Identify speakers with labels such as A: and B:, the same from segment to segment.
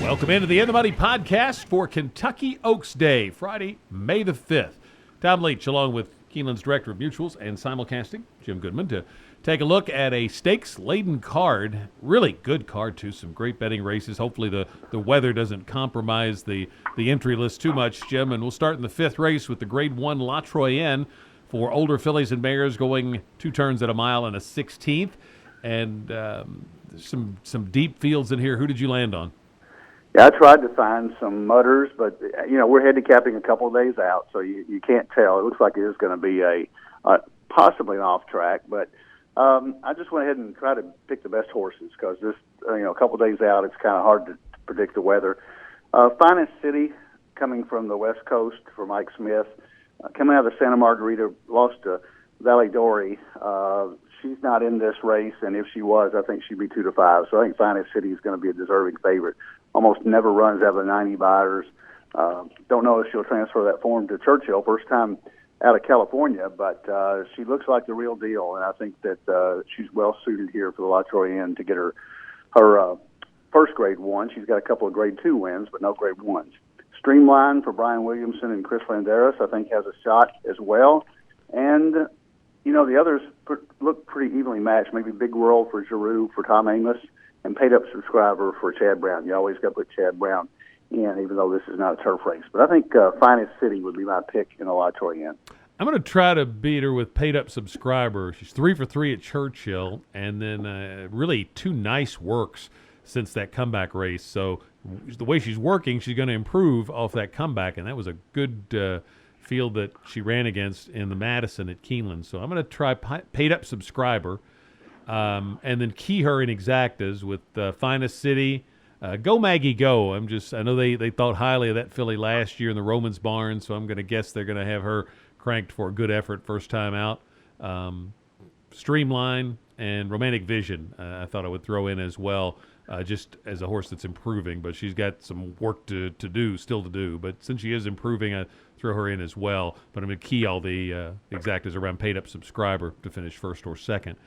A: Welcome into the In the Money podcast for Kentucky Oaks Day, Friday, May the 5th. Tom Leach, along with Keeneland's Director of Mutuals and Simulcasting, Jim Goodman, to take a look at a stakes-laden card. Really good card, too. Some great betting races. Hopefully the weather doesn't compromise the entry list too much, Jim. And we'll start in the 5th race with the Grade 1 La Troyenne for older fillies and mares going 2 turns at a mile and a 16th. And some deep fields in here. Who did you land on?
B: Yeah, I tried to find some mutters, but, we're handicapping a couple of days out, so you can't tell. It looks like it is going to be a possibly an off track, but I just went ahead and tried to pick the best horses because this, a couple of days out, it's kind of hard to predict the weather. Finest City, coming from the West Coast for Mike Smith, coming out of the Santa Margarita, lost to Valley Dory. She's not in this race, and if she was, I think she'd be 2-5. So I think Finest City is going to be a deserving favorite. Almost never runs out of the 90 buyers. Don't know if she'll transfer that form to Churchill, first time out of California, but she looks like the real deal, and I think that she's well suited here for the La Troyenne to get her first Grade 1. She's got a couple of Grade 2 wins, but no Grade 1s. Streamline for Brian Williamson and Chris Landeris, I think, has a shot as well. And the others look pretty evenly matched. Maybe Big World for Giroux, for Tom Amos, and Paid Up Subscriber for Chad Brown. You always got to put Chad Brown in, even though this is not a turf race. But I think Finest City would be my pick in the La Troyenne.
A: I'm going to try to beat her with Paid Up Subscriber. She's 3 for 3 at Churchill, and then really 2 nice works since that comeback race. So the way she's working, she's going to improve off that comeback, and that was a good field that she ran against in the Madison at Keeneland. So I'm going to try Paid Up Subscriber, and then key her in exactas with Finest City. Go Maggie Go. I know they thought highly of that filly last year in the Romans barn, so I'm going to guess they're going to have her cranked for a good effort first time out. Streamline and Romantic Vision I thought I would throw in as well, just as a horse that's improving, but she's got some work still to do. But since she is improving, I throw her in as well. But I'm going to key all the exactas around Paid Up Subscriber to finish first or second.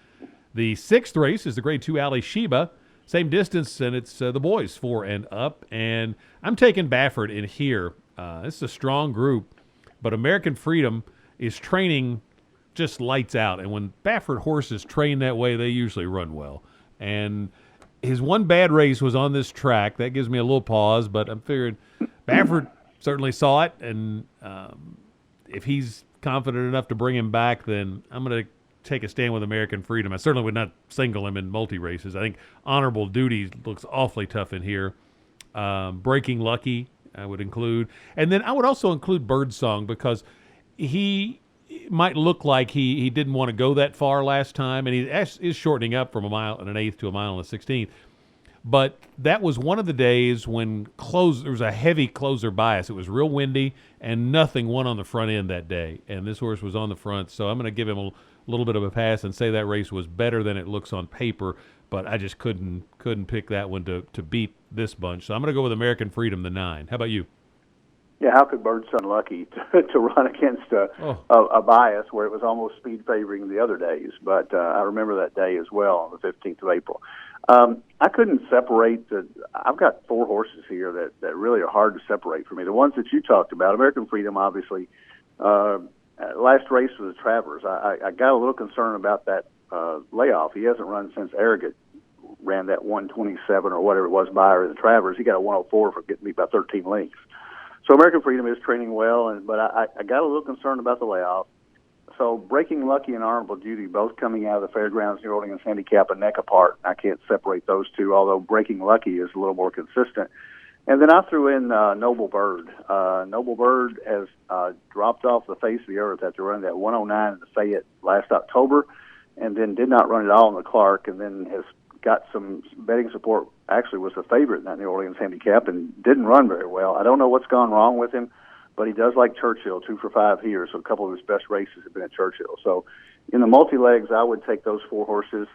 A: The 6th race is the Grade 2 Ali Sheba. Same distance, and it's the boys 4 and up. And I'm taking Baffert in here. This is a strong group, but American Freedom is training just lights out. And when Baffert horses train that way, they usually run well. And his one bad race was on this track. That gives me a little pause, but I'm figuring Baffert certainly saw it. And if he's confident enough to bring him back, then I'm going to take a stand with American Freedom. I certainly would not single him in multi-races. I think Honorable Duty looks awfully tough in here. Breaking Lucky I would include. And then I would also include Birdsong because he might look like he didn't want to go that far last time, and he is shortening up from 1 1/8 to 1 1/16. But that was one of the days when there was a heavy closer bias. It was real windy, and nothing won on the front end that day. And this horse was on the front, so I'm going to give him a little bit of a pass and say that race was better than it looks on paper, but I just couldn't pick that one to beat this bunch. So I'm going to go with American Freedom, the 9. How about you?
B: Yeah, how could Birdsong Lucky to run against a bias where it was almost speed favoring the other days? But I remember that day as well on the 15th of April. I couldn't separate I've got 4 horses here that really are hard to separate for me. The ones that you talked about, American Freedom, obviously. Last race was the Travers. I got a little concerned about that layoff. He hasn't run since Arrogant ran that 127 or whatever it was by her in the Travers. He got a 104 for getting me by 13 lengths. So American Freedom is training well, but I got a little concerned about the layoff. So Breaking Lucky and Honorable Duty, both coming out of the Fairgrounds New Orleans handicap, a neck apart. I can't separate those two, although Breaking Lucky is a little more consistent. And then I threw in Noble Bird. Noble Bird has dropped off the face of the earth after running that 109 in the Fayette last October, and then did not run at all in the Clark, and then has got some betting support. Actually was the favorite in that New Orleans handicap and didn't run very well. I don't know what's gone wrong with him, but he does like Churchill, 2 for 5 here, so a couple of his best races have been at Churchill. So in the multi-legs, I would take those 4 horses.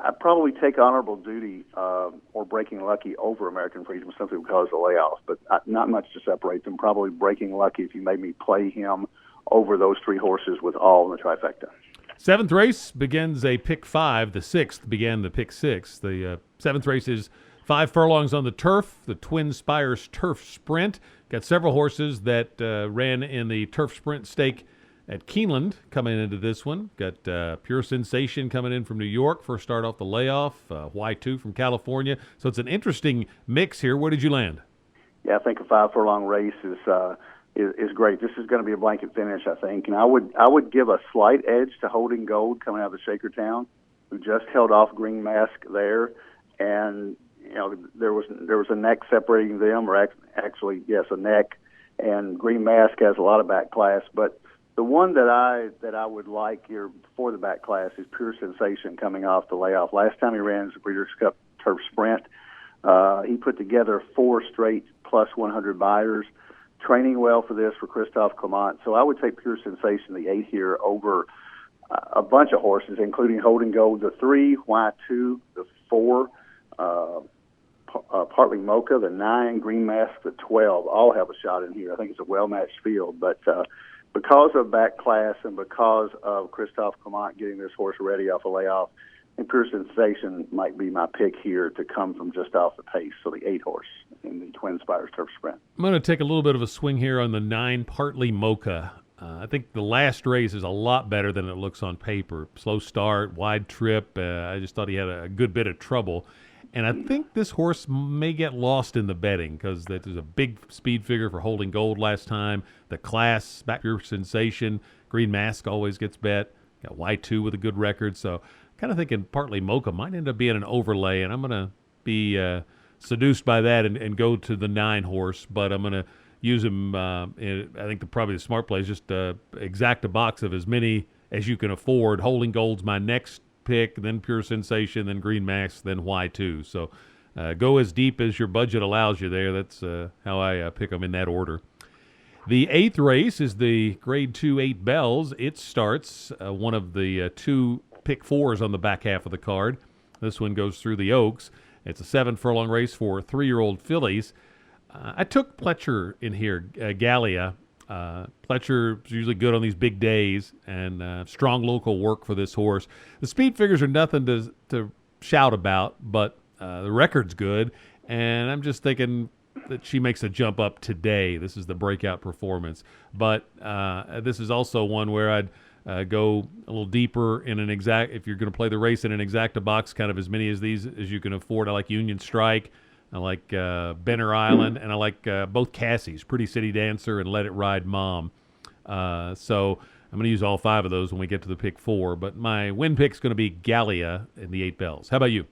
B: I'd probably take Honorable Duty or Breaking Lucky over American Freedom simply because of the layoff, but not much to separate them. Probably Breaking Lucky if you made me play him over those 3 horses with all in the trifecta.
A: 7th race begins a pick 5. The 6th began the pick 6. The 7th race is 5 furlongs on the turf, the Twin Spires Turf Sprint. Got several horses that ran in the Turf Sprint stake at Keeneland coming into this one. Got Pure Sensation coming in from New York, first start off the layoff. Y2 from California. So it's an interesting mix here. Where did you land?
B: Yeah, I think a 5 furlong race is great. This is going to be a blanket finish, I think, and I would give a slight edge to Holding Gold coming out of Shakertown, who just held off Green Mask there, and there was a neck separating them, or actually yes, a neck, and Green Mask has a lot of back class, but the one that I would like here before the back class is Pure Sensation coming off the layoff. Last time he ran as a Breeders' Cup Turf Sprint, he put together 4 straight plus 100 buyers, training well for this for Christophe Clement. So I would take Pure Sensation, the 8 here, over a bunch of horses, including Holding Gold, the 3, Y2, the 4, Partly Mocha, the 9, Green Mask, the 12, all have a shot in here. I think it's a well-matched field, but because of back class and because of Christophe Clement getting this horse ready off a layoff, and Pure Sensation might be my pick here to come from just off the pace, so the 8 horse in the Twin Spires Turf Sprint.
A: I'm going to take a little bit of a swing here on the 9, Partly Mocha. I think the last race is a lot better than it looks on paper. Slow start, wide trip. I just thought he had a good bit of trouble. And I think this horse may get lost in the betting because there's a big speed figure for Holding Gold last time. The class, back Pure Sensation, Green Mask always gets bet. Got Y2 with a good record. So kind of thinking Partly Mocha might end up being an overlay, and I'm going to be seduced by that and go to the 9 horse. But I'm going to use him. I think probably the smart play is just exact a box of as many as you can afford. Holding Gold's my next pick, then Pure Sensation, then Green Mask, then Y2. So go as deep as your budget allows you there. That's how I pick them in that order. The 8th race is the Grade 2 8 Bells. It starts one of the 2 pick 4s on the back half of the card. This one goes through the Oaks. It's a 7 furlong race for 3-year-old fillies. I took Pletcher in here, Gallia. Pletcher's usually good on these big days, and strong local work for this horse. The speed figures are nothing to shout about, but the record's good, and I'm just thinking that she makes a jump up today. This is the breakout performance. But this is also one where I'd go a little deeper in an exact, if you're going to play the race in an exacta box, kind of as many of these as you can afford. I like Union Strike. I like Benner Island, and I like both Cassie's, Pretty City Dancer and Let It Ride Mom. So I'm going to use all 5 of those when we get to the pick 4. But my win pick is going to be Gallia in the 8 Bells. How about you?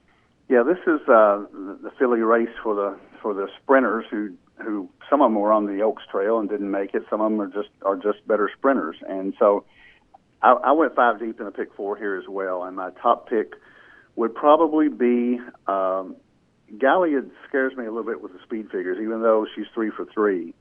B: Yeah, this is the filly race for the sprinters who some of them were on the Oaks Trail and didn't make it. Some of them are just better sprinters, and so I went 5 deep in the pick 4 here as well. And my top pick would probably be. Gallia scares me a little bit with the speed figures, even though she's 3 for 3.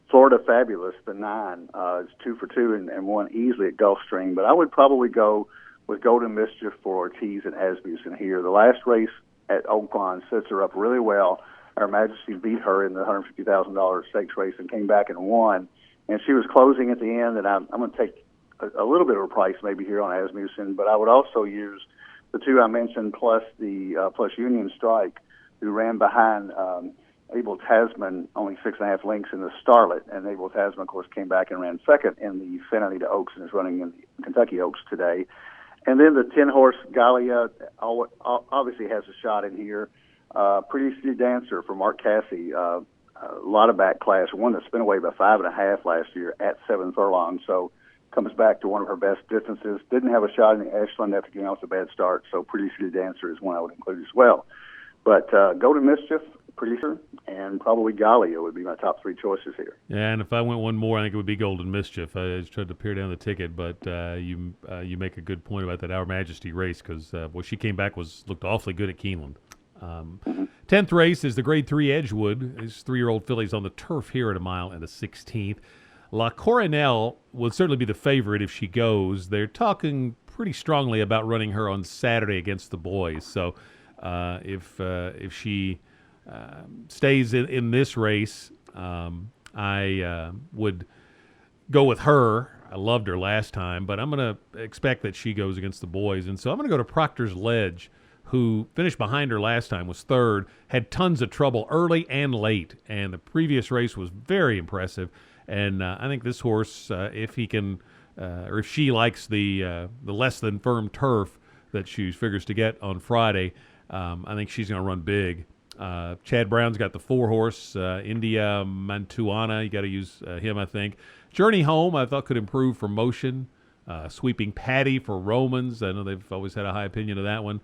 B: Florida Fabulous, the 9, is 2 for 2 and won easily at Gulfstream. But I would probably go with Golden Mischief for Ortiz and Asmussen here. The last race at Oakland sets her up really well. Her Majesty beat her in the $150,000 stakes race and came back and won. And she was closing at the end, and I'm going to take a little bit of a price maybe here on Asmussen, but I would also use the 2 I mentioned plus Union Strike, who ran behind Abel Tasman, only 6.5 lengths in the Starlet, and Abel Tasman, of course, came back and ran second in the Santa Anita Oaks and is running in the Kentucky Oaks today. And then the 10 horse Gallia obviously has a shot in here. Pretty City Dancer for Mark Cassey, a lot of back class, won the Spinaway by 5.5 last year at 7 furlongs, so comes back to one of her best distances. Didn't have a shot in the Ashland after getting off a bad start, so Pretty City Dancer is one I would include as well. But Golden Mischief, Pretty Sure, and probably Gallia would be my top 3 choices here.
A: Yeah, and if I went one more, I think it would be Golden Mischief. I just tried to peer down the ticket, but you make a good point about that Our Majesty race because she came back looked awfully good at Keeneland. 10th race is the Grade 3 Edgewood. These 3-year-old fillies on the turf here at 1 mile and a 16th. La Coronelle would certainly be the favorite if she goes. They're talking pretty strongly about running her on Saturday against the boys. So if she stays in this race, I would go with her. I loved her last time, but I'm going to expect that she goes against the boys. And so I'm going to go to Proctor's Ledge who finished behind her last time, was third, had tons of trouble early and late, and the previous race was very impressive. And I think this horse, if he can, or if she likes the less than firm turf that she figures to get on Friday, I think she's going to run big. Chad Brown's got the 4-horse, India Mantuana. You got to use him, I think. Journey Home, I thought could improve for Motion. Sweeping Patty for Romans. I know they've always had a high opinion of that one.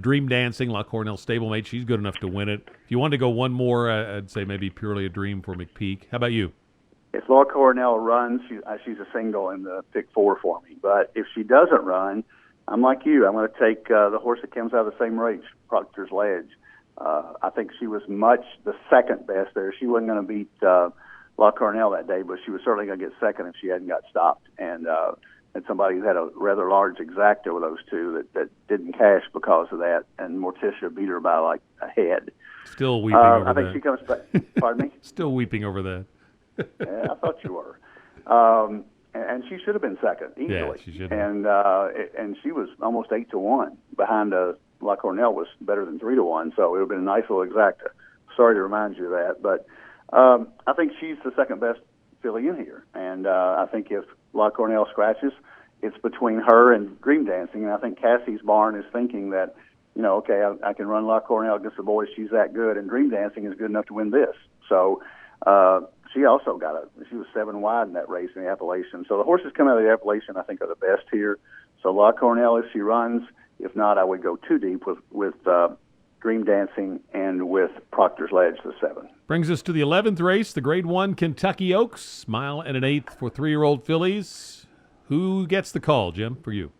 A: Dream Dancing, La Cornell stablemate. She's good enough to win it. If you wanted to go one more, I'd say maybe Purely a Dream for McPeak. How about you?
B: If Laura Cornell runs, she's a single in the pick 4 for me. But if she doesn't run, I'm like you. I'm going to take the horse that comes out of the same race, Proctor's Ledge. I think she was much the second best there. She wasn't going to beat La Cornell that day, but she was certainly going to get second if she hadn't got stopped. And somebody who had a rather large exacta with those two that didn't cash because of that, and Morticia beat her by like a head.
A: Still weeping over that.
B: I think she comes back. Pardon me?
A: Still weeping over that.
B: Yeah, I thought you were. And she should have been second easily.
A: Yeah, she should have.
B: And she was almost 8-1 behind La Cornell was better than 3-1, so it would have been a nice little exacta. Sorry to remind you of that, but I think she's the second best filly in here, and I think if La Cornell scratches, it's between her and Dream Dancing, and I think Cassie's barn is thinking that, okay, I can run La Cornell against the boys, she's that good, and Dream Dancing is good enough to win this. So she also she was 7 wide in that race in the Appalachian. So the horses coming out of the Appalachian, I think, are the best here. So La Cornell, if she runs, if not, I would go too deep with Dream Dancing and with Proctor's Ledge, the 7.
A: Brings us to the 11th race, the Grade 1 Kentucky Oaks, mile and an eighth for 3-year-old fillies. Who gets the call, Jim, for you?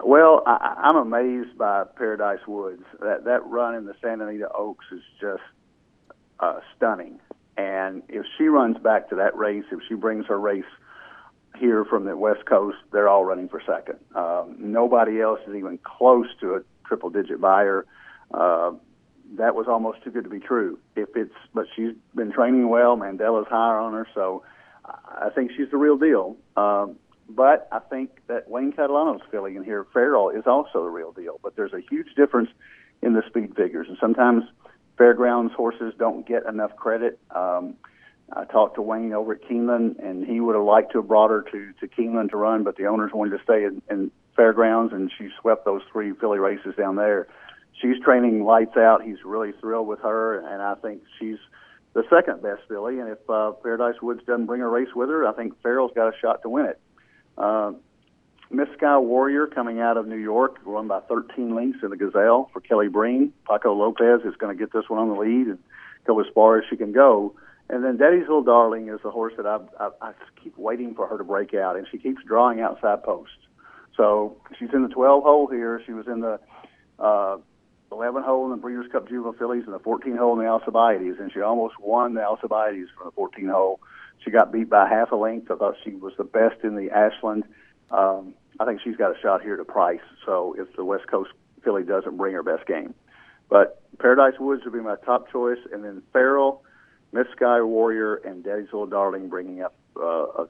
B: Well, I'm amazed by Paradise Woods. That run in the Santa Anita Oaks is just stunning. And if she runs back to that race, if she brings her race here from the West Coast, they're all running for second. Nobody else is even close to a triple-digit buyer. That was almost too good to be true. But she's been training well. Mandela's higher on her, so I think she's the real deal. But I think that Wayne Catalano's filly in here, Farrell, is also the real deal. But there's a huge difference in the speed figures, and sometimes fairgrounds horses don't get enough credit. I talked to Wayne over at Keeneland, and he would have liked to have brought her to Keeneland to run, but the owners wanted to stay in fairgrounds, and she swept those 3 filly races down there. She's training lights out. He's really thrilled with her, and I think she's the second best filly. And if Paradise Woods doesn't bring a race with her, I think Farrell's got a shot to win it. Miss Sky Warrior coming out of New York, run by 13 lengths in the Gazelle for Kelly Breen. Paco Lopez is going to get this one on the lead and go as far as she can go. And then Daddy's Little Darling is a horse that I keep waiting for her to break out, and she keeps drawing outside posts. So she's in the 12 hole here. She was in the 11 hole in the Breeders' Cup Juvenile Fillies and the 14 hole in the Alcibiades, and she almost won the Alcibiades from the 14 hole. She got beat by half a length. I thought she was the best in the Ashland. I think she's got a shot here to Price, so if the West Coast filly doesn't bring her best game. But Paradise Woods would be my top choice, and then Farrell, Miss Sky Warrior, and Daddy's Little Darling bringing up a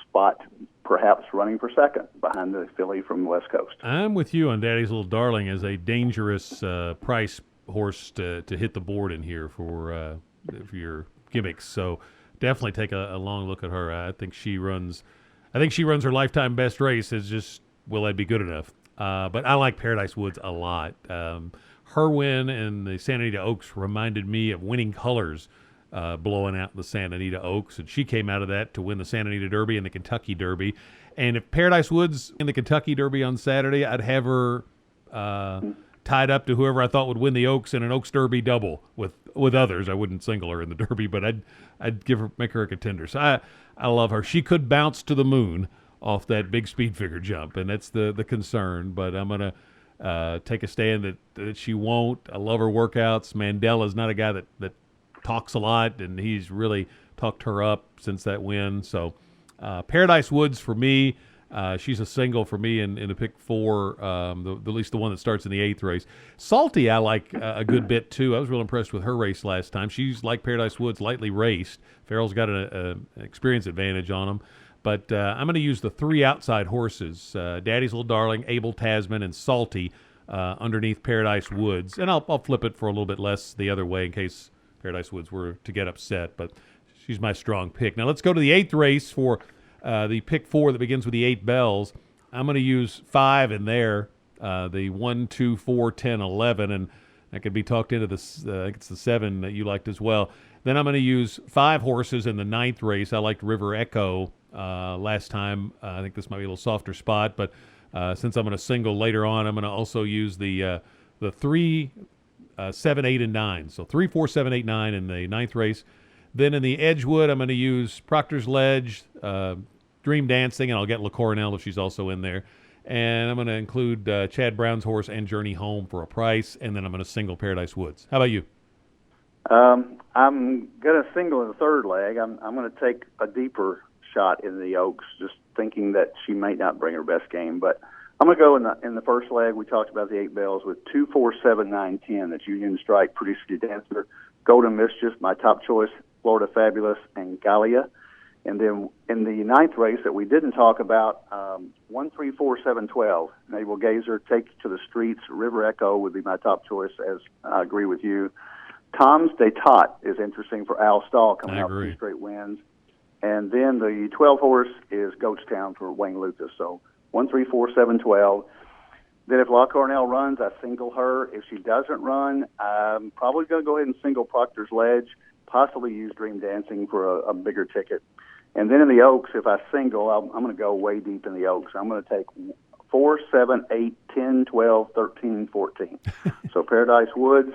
B: spot, perhaps running for second behind the filly from the West Coast.
A: I'm with you on Daddy's Little Darling as a dangerous price horse to hit the board in here for your gimmicks. So definitely take a long look at her. I think she runs her lifetime best race. Is just, will that be good enough? But I like Paradise Woods a lot. Her win in the Santa Anita Oaks reminded me of Winning Colors blowing out the Santa Anita Oaks, and she came out of that to win the Santa Anita Derby and the Kentucky Derby. And if Paradise Woods in the Kentucky Derby on Saturday, I'd have her tied up to whoever I thought would win the Oaks in an Oaks Derby double with others. I wouldn't single her in the Derby, but I'd make her a contender. So I love her. She could bounce to the moon off that big speed figure jump, and that's the concern. But I'm gonna take a stand that she won't. I love her workouts. Mandela's not a guy that talks a lot, and he's really talked her up since that win. So Paradise Woods for me. She's a single for me in the pick 4, at least the one that starts in the 8th race. Salty I like a good bit too. I was real impressed with her race last time. She's like Paradise Woods, lightly raced. Farrell's got an experience advantage on him. But I'm going to use the 3 outside horses, Daddy's Little Darling, Abel Tasman, and Salty, underneath Paradise Woods. And I'll flip it for a little bit less the other way in case Paradise Woods were to get upset. But she's my strong pick. Now let's go to the 8th race for the pick 4 that begins with the 8 bells. I'm going to use 5 in there, the 1, 2, 4, 10, 11, and that could be talked into this. I think it's the 7 that you liked as well. Then I'm going to use 5 horses in the 9th race. I liked River Echo last time. I think this might be a little softer spot, but since I'm going to single later on, I'm going to also use the 3, 7, 8, and 9. So 3, 4, 7, 8, 9 in the 9th race. Then in the Edgewood, I'm going to use Proctor's Ledge, Dream Dancing, and I'll get La Coronel if she's also in there. And I'm going to include Chad Brown's horse and Journey Home for a price, and then I'm going to single Paradise Woods. How about you?
B: I'm going to single in the 3rd leg. I'm going to take a deeper shot in the Oaks, just thinking that she might not bring her best game. But I'm going to go in the 1st leg. We talked about the 8 bells with 2, 4, 7, 9, 10. That's Union Strike, Pretty City Dancer, Golden Mischief, my top choice, Florida Fabulous, and Gallia. And then in the 9th race that we didn't talk about, 1, 3, 4, 7, 12. Naval Gazer, Take You to the Streets, River Echo would be my top choice, as I agree with you. Tom's Détat is interesting for Al Stahl coming out with 2 straight wins. And then the 12 horse is Goatstown for Wayne Lucas. So 1, 3, 4, 7, 12. Then if La Cornell runs, I single her. If she doesn't run, I'm probably going to go ahead and single Proctor's Ledge, possibly use Dream Dancing for a bigger ticket. And then in the Oaks, if I single, I'm going to go way deep in the Oaks. I'm going to take 4, 7, 8, 10, 12, 13, 14. So Paradise Woods,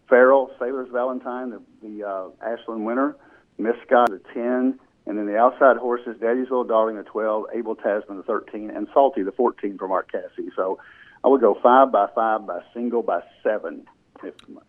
B: Farrell, Sailor's Valentine, the Ashland winner, Miss Scott, the 10, and then the outside horses, Daddy's Little Darling, the 12, Abel Tasman, the 13, and Salty, the 14 for Mark Cassie. So I would go 5 by 5 by single by 7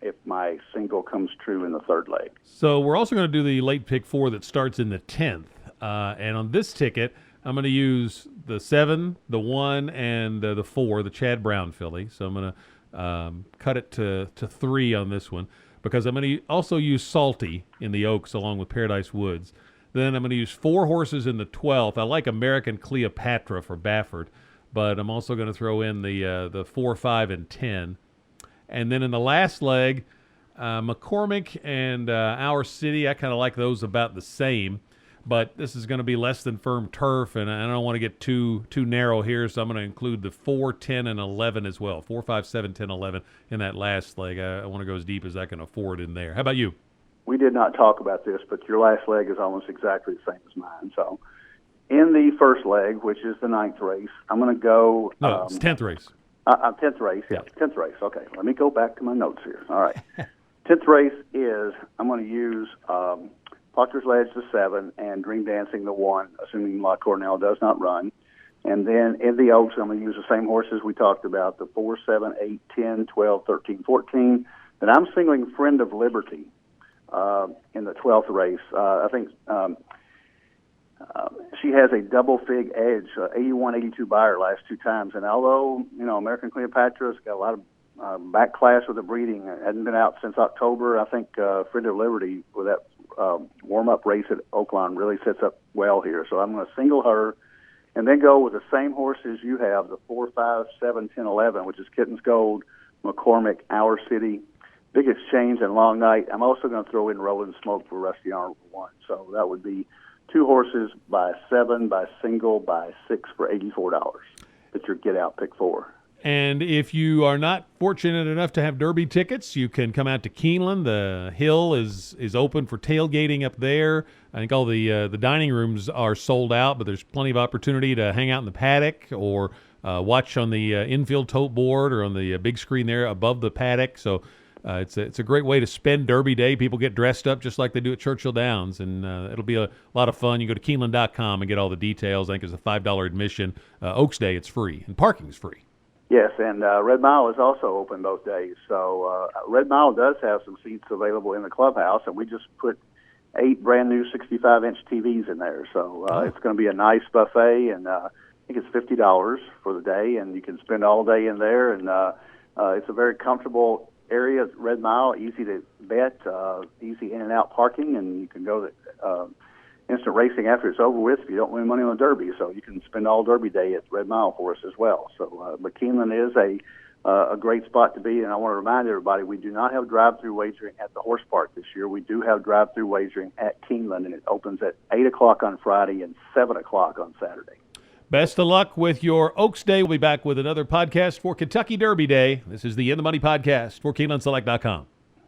B: if my single comes true in the 3rd leg.
A: So we're also going to do the late pick 4 that starts in the 10th. And on this ticket, I'm going to use the 7, the 1, and the 4, the Chad Brown filly. So I'm going to cut it to 3 on this one because I'm going to also use Salty in the Oaks along with Paradise Woods. Then I'm going to use 4 horses in the 12th. I like American Cleopatra for Baffert, but I'm also going to throw in the 4, 5, and 10. And then in the last leg, McCormick and Our City, I kind of like those about the same. But this is going to be less than firm turf, and I don't want to get too narrow here, so I'm going to include the 4, 10, and 11 as well. 4, 5, 7, 10, 11 in that last leg. I want to go as deep as I can afford in there. How about you?
B: We did not talk about this, but your last leg is almost exactly the same as mine. So in the 1st leg, which is the 9th race, I'm going to go...
A: No, it's 10th race.
B: 10th race, yeah. 10th race, okay. Let me go back to my notes here. All right. 10th race is, I'm going to use... Proctor's Ledge, the 7, and Dream Dancing, the 1, assuming La Cornell does not run. And then in the Oaks, I'm going to use the same horses we talked about, the 4, 7, 8, 10, 12, 13, 14. Then I'm singling Friend of Liberty in the 12th race. I think she has a double fig edge, 81, 82 buyer last 2 times. And although, American Cleopatra's got a lot of backlash with the breeding, it hadn't been out since October, I think Friend of Liberty with that warm-up race at Oaklawn really sets up well here. So I'm going to single her and then go with the same horses you have, the 4, 5, 7, 10, 11, which is Kitten's Gold, McCormick, Our City, Big Exchange, and Long Night. I'm also going to throw in Rolling Smoke for Rusty Arnold for 1. So that would be 2 horses by 7, by single, by 6 for $84. That's your get-out pick 4.
A: And if you are not fortunate enough to have Derby tickets, you can come out to Keeneland. The Hill is open for tailgating up there. I think all the dining rooms are sold out, but there's plenty of opportunity to hang out in the paddock or watch on the infield tote board or on the big screen there above the paddock. So it's a great way to spend Derby Day. People get dressed up just like they do at Churchill Downs, and it'll be a lot of fun. You go to Keeneland.com and get all the details. I think it's a $5 admission. Oaks Day, it's free, and parking's free.
B: Yes, and Red Mile is also open both days. So Red Mile does have some seats available in the clubhouse, and we just put 8 brand new 65-inch TVs in there. So it's going to be a nice buffet, and I think it's $50 for the day, and you can spend all day in there. And it's a very comfortable area, Red Mile, easy to bet, easy in and out parking, and you can go to instant racing after it's over with if you don't win money on the Derby. So you can spend all Derby Day at Red Mile for us as well. So but Keeneland is a a great spot to be. And I want to remind everybody, we do not have drive-through wagering at the horse park this year. We do have drive-through wagering at Keeneland, and it opens at 8 o'clock on Friday and 7 o'clock on Saturday.
A: Best of luck with your Oaks Day. We'll be back with another podcast for Kentucky Derby Day. This is the In the Money podcast for KeenelandSelect.com.